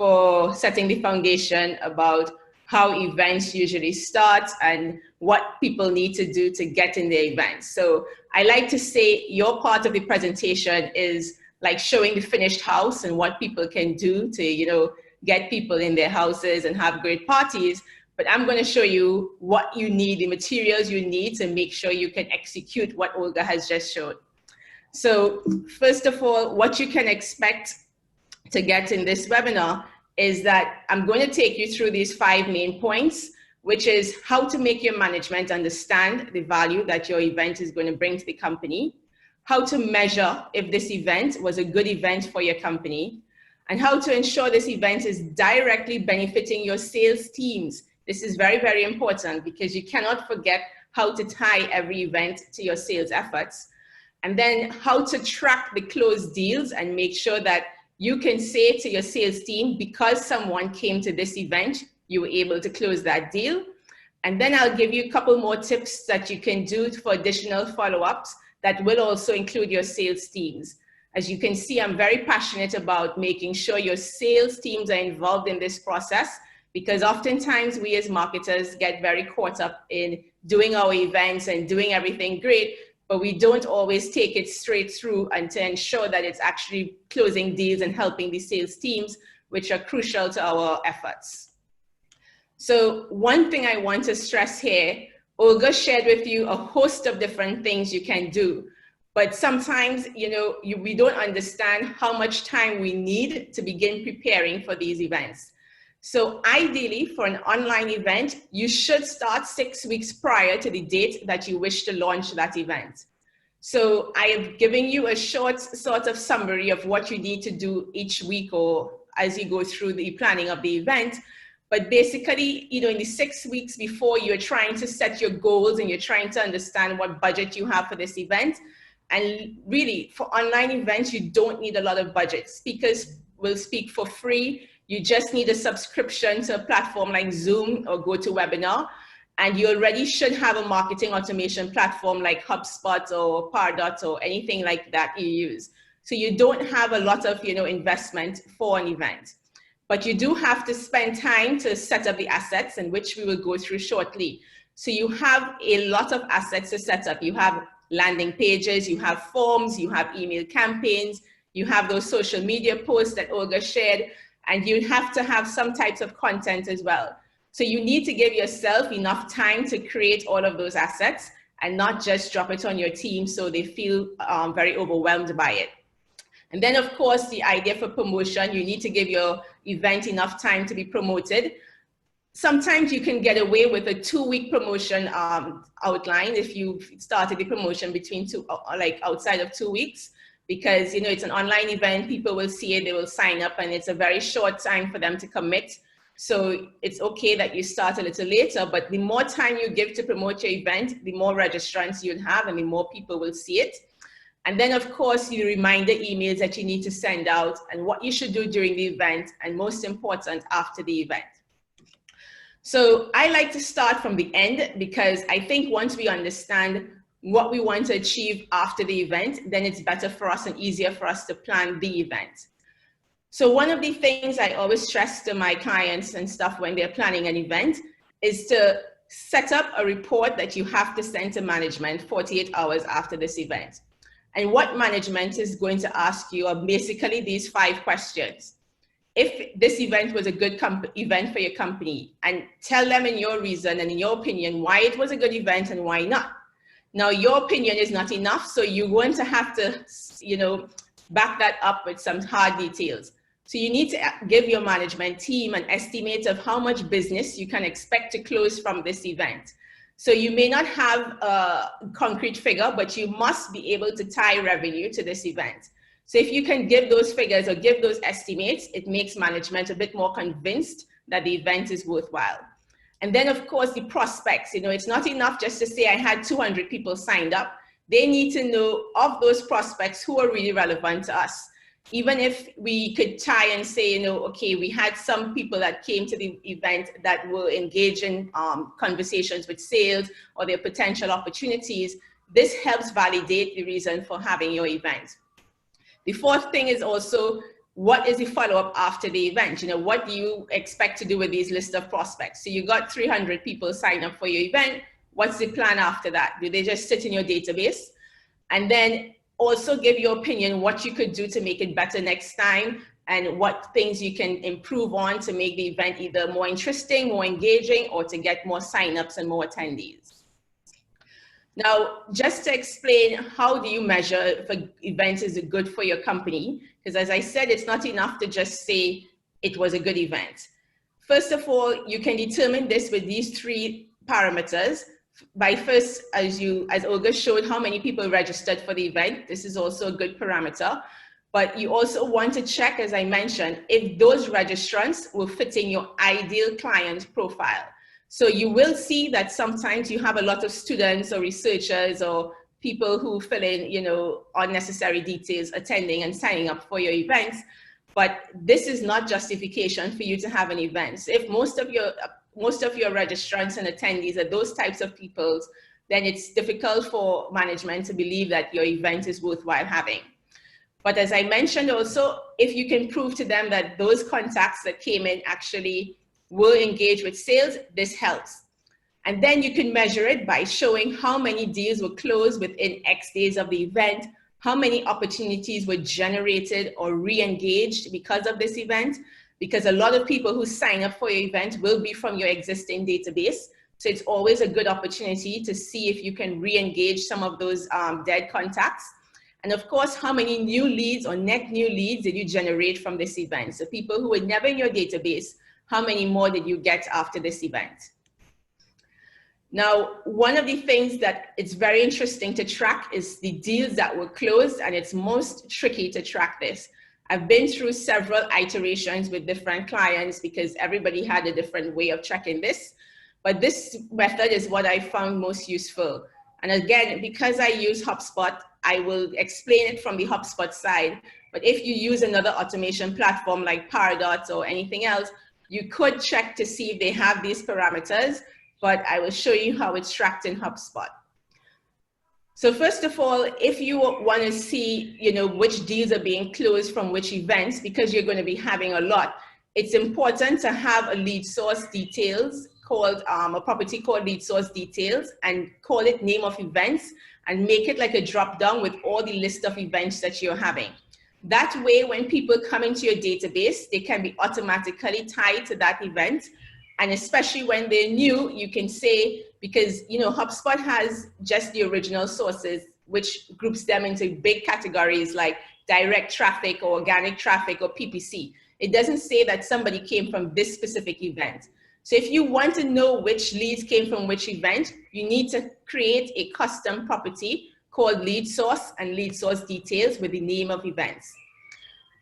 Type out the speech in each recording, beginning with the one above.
for setting the foundation about how events usually start and what people need to do to get in their events. So I like to say your part of the presentation is like showing the finished house and what people can do to, you know, get people in their houses and have great parties. But I'm going to show you what you need, the materials you need to make sure you can execute what Olga has just showed. So first of all, what you can expect to get in this webinar is that I'm going to take you through these 5 main points, which is how to make your management understand the value that your event is going to bring to the company, how to measure if this event was a good event for your company, and how to ensure this event is directly benefiting your sales teams. This is very, very important because you cannot forget how to tie every event to your sales efforts. And then how to track the closed deals and make sure that you can say to your sales team, because someone came to this event, you were able to close that deal. And then I'll give you a couple more tips that you can do for additional follow-ups that will also include your sales teams. As you can see, I'm very passionate about making sure your sales teams are involved in this process, because oftentimes we as marketers get very caught up in doing our events and doing everything great, but we don't always take it straight through and to ensure that it's actually closing deals and helping the sales teams, which are crucial to our efforts. So one thing I want to stress here, Olga shared with you a host of different things you can do, but sometimes, you know, we don't understand how much time we need to begin preparing for these events. So ideally, for an online event, you should start 6 weeks prior to the date that you wish to launch that event. So I have given you a short sort of summary of what you need to do each week or as you go through the planning of the event. But basically, you know, in the 6 weeks before, you're trying to set your goals and you're trying to understand what budget you have for this event. And really, for online events, you don't need a lot of budget. Speakers will speak for free. You just need a subscription to a platform like Zoom or GoToWebinar, and you already should have a marketing automation platform like HubSpot or Pardot or anything like that you use. So you don't have a lot of, you know, investment for an event, but you do have to spend time to set up the assets, in which we will go through shortly. So you have a lot of assets to set up. You have landing pages, you have forms, you have email campaigns, you have those social media posts that Olga shared, and you have to have some types of content as well. So you need to give yourself enough time to create all of those assets and not just drop it on your team so they feel very overwhelmed by it. And then of course, the idea for promotion, you need to give your event enough time to be promoted. Sometimes you can get away with a 2-week promotion outline if you started the promotion between like outside of 2 weeks. Because, you know, it's an online event, people will see it, they will sign up, and it's a very short time for them to commit. So it's okay that you start a little later, but the more time you give to promote your event, the more registrants you'll have and the more people will see it. And then of course, the reminder emails that you need to send out and what you should do during the event, and most important, after the event. So I like to start from the end, because I think once we understand what we want to achieve after the event, then it's better for us and easier for us to plan the event. So one of the things I always stress to my clients and stuff when they're planning an event is to set up a report that you have to send to management 48 hours after this event. And what management is going to ask you are basically these 5 questions. If this event was a good event for your company, and tell them in your reason and in your opinion why it was a good event and why not. Now, your opinion is not enough, so you're going to have to, you know, back that up with some hard details. So you need to give your management team an estimate of how much business you can expect to close from this event. So you may not have a concrete figure, but you must be able to tie revenue to this event. So if you can give those figures or give those estimates, it makes management a bit more convinced that the event is worthwhile. And then of course the prospects, you know, it's not enough just to say I had 200 people signed up. They need to know of those prospects who are really relevant to us. Even if we could try and say, you know, okay, we had some people that came to the event that will engage in conversations with sales or their potential opportunities, this helps validate the reason for having your event. The fourth thing is also what is the follow-up after the event? You know, what do you expect to do with these list of prospects? So you got 300 people sign up for your event. What's the plan after that? Do they just sit in your database? And then also give your opinion what you could do to make it better next time, and what things you can improve on to make the event either more interesting, more engaging, or to get more signups and more attendees. Now, just to explain, how do you measure if an event is good for your company? Because as I said, it's not enough to just say it was a good event. First of all, you can determine this with these 3 parameters. By first, as Olga showed, how many people registered for the event. This is also a good parameter. But you also want to check, as I mentioned, if those registrants were fitting your ideal client profile. So you will see that sometimes you have a lot of students or researchers or people who fill in, you know, unnecessary details attending and signing up for your events. But this is not justification for you to have an event. So if most of your registrants and attendees are those types of people, then it's difficult for management to believe that your event is worthwhile having. But as I mentioned also, if you can prove to them that those contacts that came in actually were engaged with sales, this helps. And then you can measure it by showing how many deals were closed within X days of the event, how many opportunities were generated or re-engaged because of this event, because a lot of people who sign up for your event will be from your existing database. So it's always a good opportunity to see if you can re-engage some of those dead contacts. And of course, how many new leads or net new leads did you generate from this event? So people who were never in your database, how many more did you get after this event? Now, one of the things that it's very interesting to track is the deals that were closed, and it's most tricky to track this. I've been through several iterations with different clients because everybody had a different way of tracking this. But this method is what I found most useful. And again, because I use HubSpot, I will explain it from the HubSpot side. But if you use another automation platform like Pardot or anything else, you could check to see if they have these parameters, but I will show you how it's tracked in HubSpot. So first of all, if you want to see, you know, which deals are being closed from which events, because you're going to be having a lot, it's important to have a lead source details called a property called lead source details, and call it name of events, and make it like a drop down with all the list of events that you're having. That way, when people come into your database, they can be automatically tied to that event. And especially when they're new, you can say, because, you know, HubSpot has just the original sources, which groups them into big categories like direct traffic or organic traffic or PPC. It doesn't say that somebody came from this specific event. So if you want to know which leads came from which event, you need to create a custom property called lead source and lead source details with the name of events.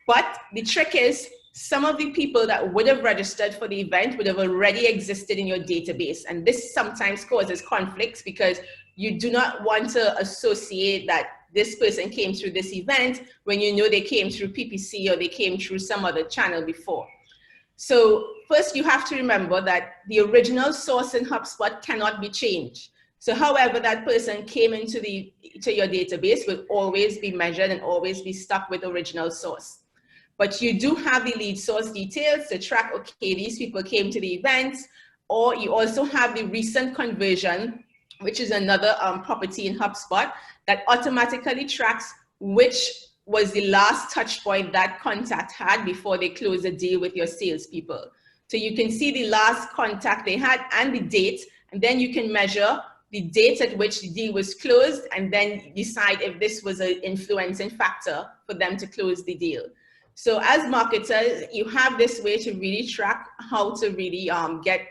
But the trick is, some of the people that would have registered for the event would have already existed in your database. And this sometimes causes conflicts because you do not want to associate that this person came through this event when you know they came through PPC or they came through some other channel before. So first you have to remember that the original source in HubSpot cannot be changed. So however that person came into your database will always be measured and always be stuck with original source. But you do have the lead source details to track, okay, these people came to the event, or you also have the recent conversion, which is another property in HubSpot that automatically tracks which was the last touch point that contact had before they close a deal with your salespeople. So you can see the last contact they had and the date, and then you can measure the date at which the deal was closed, and then decide if this was an influencing factor for them to close the deal. So as marketers, you have this way to really track how to really get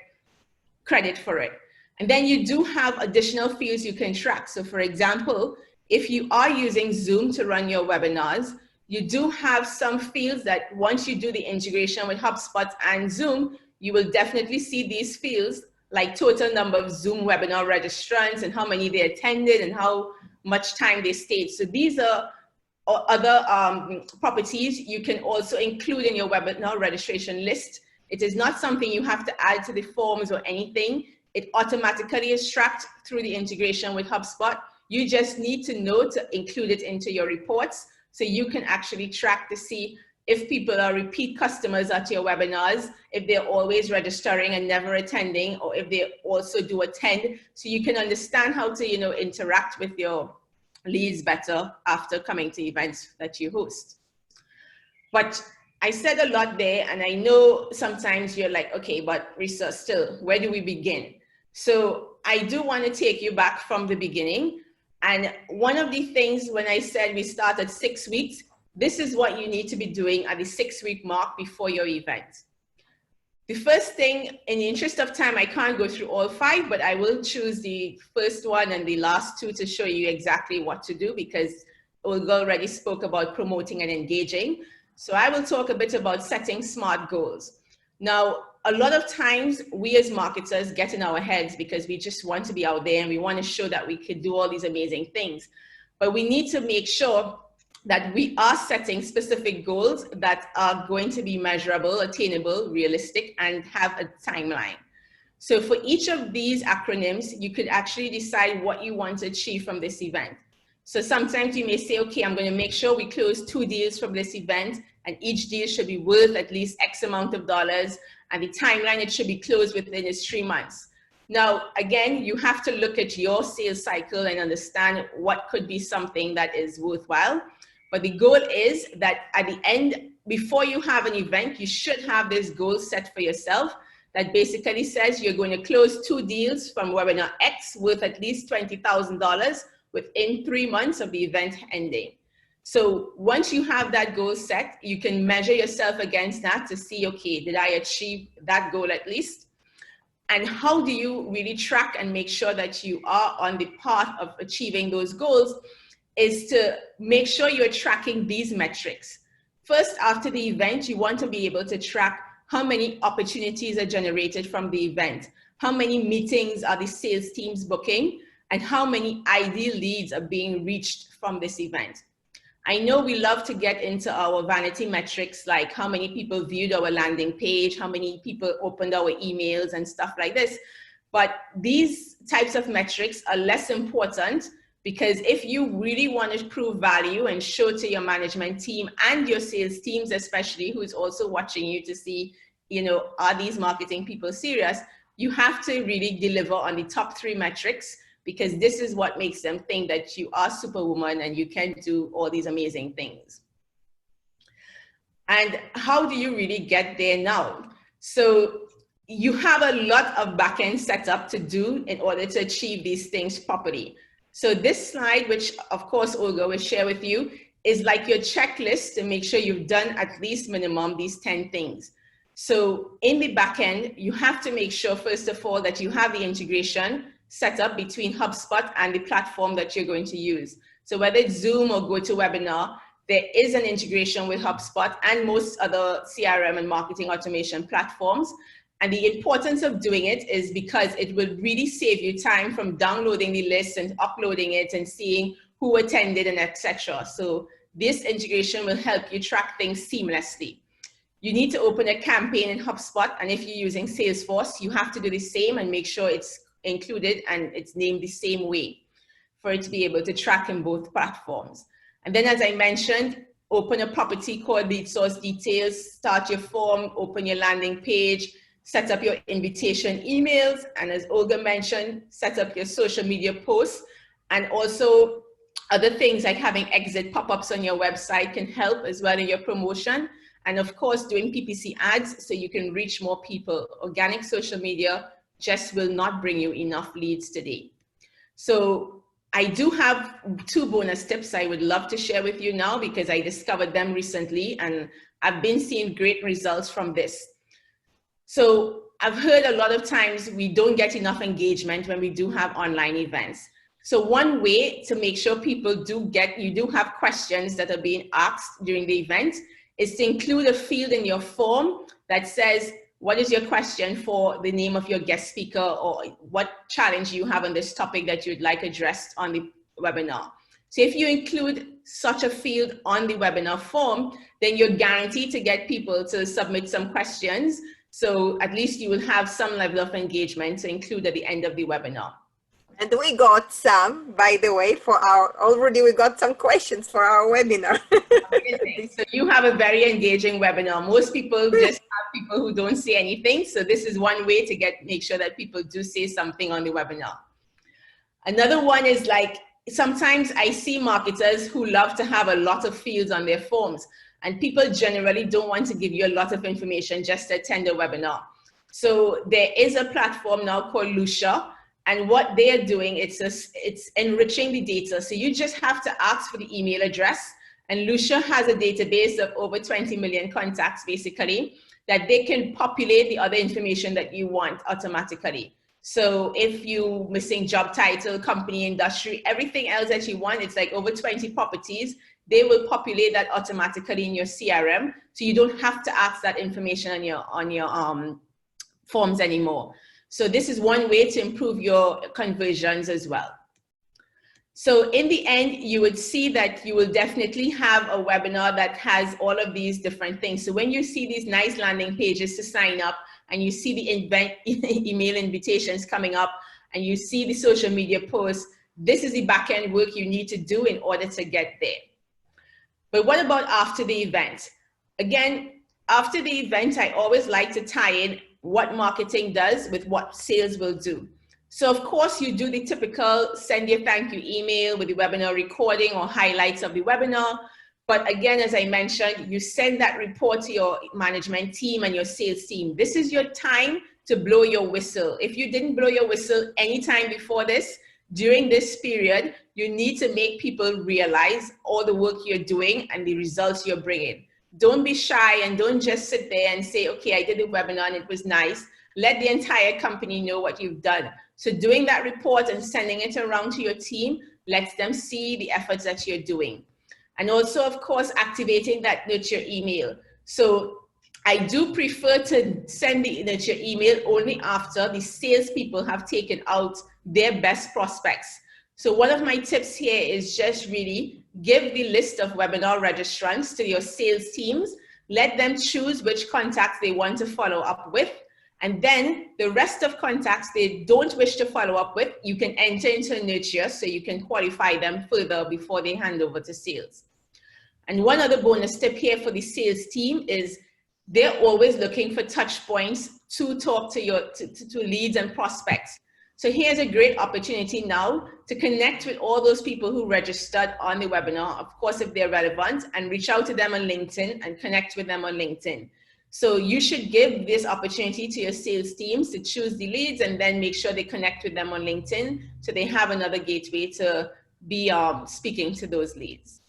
credit for it. And then you do have additional fields you can track. So for example, if you are using Zoom to run your webinars, you do have some fields that once you do the integration with HubSpot and Zoom, you will definitely see these fields like total number of Zoom webinar registrants and how many they attended and how much time they stayed. So these are other properties you can also include in your webinar registration list. It is not something you have to add to the forms or anything. It automatically is tracked through the integration with HubSpot. You just need to know to include it into your reports so you can actually track to see if people are repeat customers at your webinars, if they're always registering and never attending, or if they also do attend, so you can understand how to, you know, interact with your leads better after coming to events that you host. But I said a lot there, and I know sometimes you're like, okay, but Resa, still, where do we begin? So I do want to take you back from the beginning. And one of the things when I said we start at 6 weeks, this is what you need to be doing at the 6-week mark before your event. The first thing, in the interest of time, I can't go through all 5, but I will choose the first one and the last 2 to show you exactly what to do, because Olga already spoke about promoting and engaging. So I will talk a bit about setting SMART goals. Now, a lot of times we as marketers get in our heads because we just want to be out there and we want to show that we can do all these amazing things. But we need to make sure that we are setting specific goals that are going to be measurable, attainable, realistic, and have a timeline. So for each of these acronyms, you could actually decide what you want to achieve from this event. So sometimes you may say, okay, I'm going to make sure we close 2 deals from this event, and each deal should be worth at least X amount of dollars, and the timeline it should be closed within is 3 months. Now, again, you have to look at your sales cycle and understand what could be something that is worthwhile. But the goal is that at the end, before you have an event, you should have this goal set for yourself that basically says you're going to close 2 deals from webinar X worth at least $20,000 within 3 months of the event ending. So once you have that goal set, you can measure yourself against that to see, okay, did I achieve that goal at least? And how do you really track and make sure that you are on the path of achieving those goals is to make sure you're tracking these metrics. First, after the event, you want to be able to track how many opportunities are generated from the event, how many meetings are the sales teams booking, and how many ideal leads are being reached from this event. I know we love to get into our vanity metrics, like how many people viewed our landing page, how many people opened our emails and stuff like this. But these types of metrics are less important, because if you really want to prove value and show to your management team and your sales teams, especially, who's also watching you to see, you know, are these marketing people serious? You have to really deliver on the top 3 metrics, because this is what makes them think that you are superwoman and you can do all these amazing things. And how do you really get there now? So you have a lot of backend setup to do in order to achieve these things properly. So this slide, which of course Olga will share with you, is like your checklist to make sure you've done at least minimum these 10 things. So in the backend, you have to make sure, first of all, that you have the integration set up between HubSpot and the platform that you're going to use. So whether it's Zoom or GoToWebinar, there is an integration with HubSpot and most other CRM and marketing automation platforms. And the importance of doing it is because it will really save you time from downloading the list and uploading it and seeing who attended and etc. So this integration will help you track things seamlessly. You need to open a campaign in HubSpot, and if you're using Salesforce, you have to do the same and make sure it's included and it's named the same way for it to be able to track in both platforms. And then, as I mentioned, open a property called lead source details, start your form, open your landing page, set up your invitation emails, and as Olga mentioned, set up your social media posts. And also other things like having exit pop-ups on your website can help as well in your promotion. And of course, doing PPC ads so you can reach more people. Organic social media just will not bring you enough leads today. So I do have 2 bonus tips I would love to share with you now, because I discovered them recently and I've been seeing great results from this. So I've heard a lot of times we don't get enough engagement when we do have online events. So one way to make sure people you do have questions that are being asked during the event is to include a field in your form that says, what is your question for the name of your guest speaker, or what challenge you have on this topic that you'd like addressed on the webinar. So if you include such a field on the webinar form, then you're guaranteed to get people to submit some questions. So at least you will have some level of engagement to include at the end of the webinar. And we got some, by the way, for already we got some questions for our webinar. Amazing. So you have a very engaging webinar. Most people just have people who don't say anything. So this is one way to make sure that people do say something on the webinar. Another one is like, sometimes I see marketers who love to have a lot of fields on their forms, and people generally don't want to give you a lot of information just to attend a webinar. So there is a platform now called Lucia, and what they are doing, it's enriching the data. So you just have to ask for the email address, and Lucia has a database of over 20 million contacts, basically, that they can populate the other information that you want automatically. So if you missing job title, company, industry, everything else that you want, it's like over 20 properties, they will populate that automatically in your CRM. So you don't have to ask that information on your forms anymore. So this is one way to improve your conversions as well. So in the end, you would see that you will definitely have a webinar that has all of these different things. So when you see these nice landing pages to sign up, and you see the email invitations coming up, and you see the social media posts, this is the back-end work you need to do in order to get there. But what about after the event? Again, after the event, I always like to tie in what marketing does with what sales will do. So of course you do the typical send your thank you email with the webinar recording or highlights of the webinar. But again, as I mentioned, you send that report to your management team and your sales team. This is your time to blow your whistle. If you didn't blow your whistle anytime before this, during this period, you need to make people realize all the work you're doing and the results you're bringing. Don't be shy and don't just sit there and say, okay, I did a webinar and it was nice. Let the entire company know what you've done. So doing that report and sending it around to your team lets them see the efforts that you're doing. And also, of course, activating that nurture email. So I do prefer to send the nurture email only after the salespeople have taken out their best prospects. So one of my tips here is just really give the list of webinar registrants to your sales teams. Let them choose which contacts they want to follow up with. And then the rest of contacts they don't wish to follow up with, you can enter into nurture so you can qualify them further before they hand over to sales. And one other bonus tip here for the sales team is they're always looking for touch points to talk to to leads and prospects. So here's a great opportunity now to connect with all those people who registered on the webinar, of course, if they're relevant, and reach out to them on LinkedIn and connect with them on LinkedIn. So you should give this opportunity to your sales teams to choose the leads and then make sure they connect with them on LinkedIn so they have another gateway to be speaking to those leads.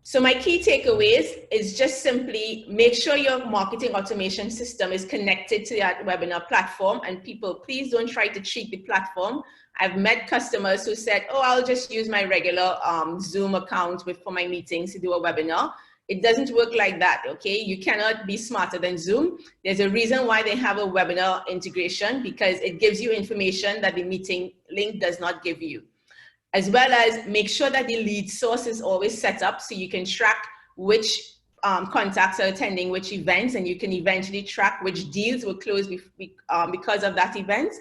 So my key takeaways is just simply make sure your marketing automation system is connected to that webinar platform, and people, please don't try to cheat the platform. I've met customers who said, oh, I'll just use my regular Zoom account for my meetings to do a webinar. It doesn't work like that, okay? You cannot be smarter than Zoom. There's a reason why they have a webinar integration, because it gives you information that the meeting link does not give you. As well as make sure that the lead source is always set up so you can track which contacts are attending which events, and you can eventually track which deals will close because of that event.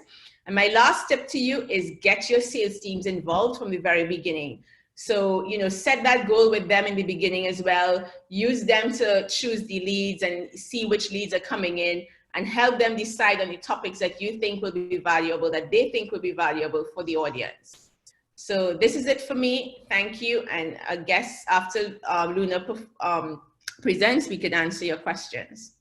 And my last tip to you is get your sales teams involved from the very beginning. So, you know, set that goal with them in the beginning as well. Use them to choose the leads and see which leads are coming in, and help them decide on the topics that you think will be valuable, that they think will be valuable for the audience. So this is it for me. Thank you. And I guess after Luna presents, we could answer your questions.